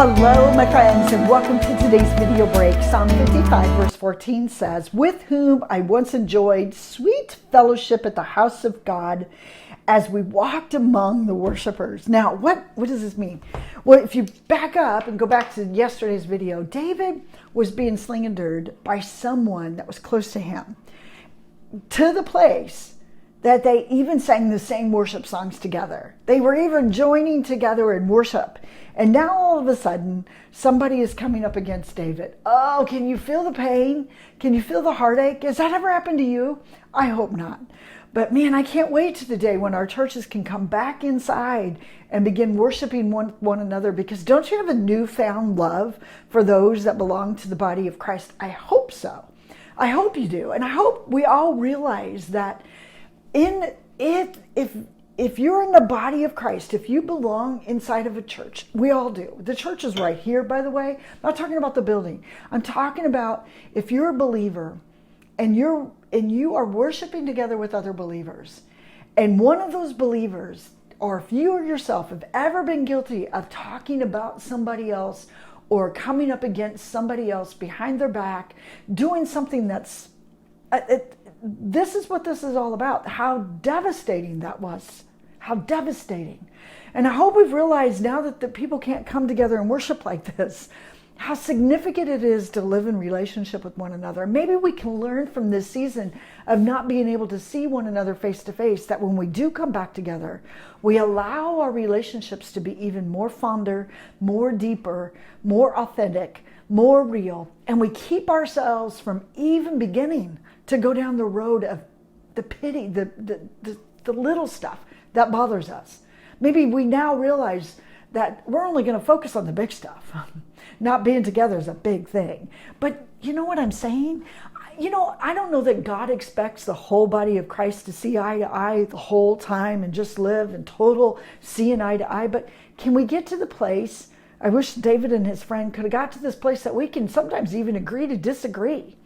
Hello, my friends, and welcome to today's video break. Psalm 55, verse 14 says, "With whom I once enjoyed sweet fellowship at the house of God as we walked among the worshipers." Now, what does this mean? Well, if you back up and go back to yesterday's video, David was being slandered by someone that was close to him, to the place that they even sang the same worship songs together. They were even joining together in worship. And now all of a sudden, somebody is coming up against David. Oh, can you feel the pain? Can you feel the heartache? Has that ever happened to you? I hope not. But man, I can't wait to the day when our churches can come back inside and begin worshiping one another, because don't you have a newfound love for those that belong to the body of Christ? I hope so. I hope you do. And I hope we all realize that if you're in the body of Christ, if you belong inside of a church, we all do. The church is right here, by the way. I'm not talking about the building. I'm talking about if you're a believer and you are worshiping together with other believers, and one of those believers, or if you or yourself have ever been guilty of talking about somebody else or coming up against somebody else behind their back, doing something that's this is what this is all about. How devastating that was. How devastating. And I hope we've realized now that the people can't come together and worship like this, how significant it is to live in relationship with one another. Maybe we can learn from this season of not being able to see one another face to face, that when we do come back together, we allow our relationships to be even more fonder, more deeper, more authentic, more real, and we keep ourselves from even beginning to go down the road of the pity, the little stuff that bothers us. Maybe we now realize that we're only going to focus on the big stuff. Not being together is a big thing. But you know what I'm saying? I don't know that God expects the whole body of Christ to see eye to eye the whole time and just live in total seeing eye to eye. But can we get to the place, I wish David and his friend could have got to this place, that we can sometimes even agree to disagree.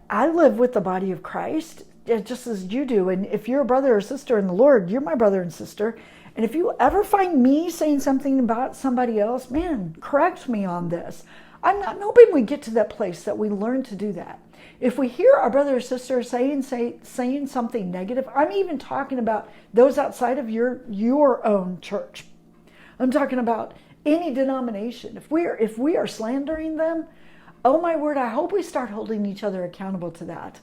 I live with the body of Christ just as you do. And if you're a brother or sister in the Lord, you're my brother and sister. And if you ever find me saying something about somebody else, man, correct me on this. I'm hoping we get to that place that we learn to do that. If we hear our brother or sister saying something negative, I'm even talking about those outside of your own church. I'm talking about any denomination. If we are slandering them, oh my word, I hope we start holding each other accountable to that.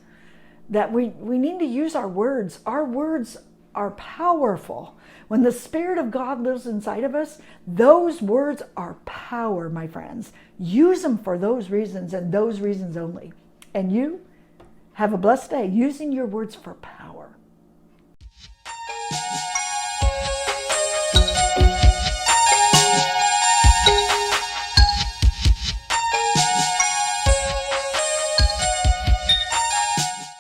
That we need to use our words. Our words are powerful. When the Spirit of God lives inside of us, those words are power, my friends. Use them for those reasons and those reasons only. And you have a blessed day using your words for power.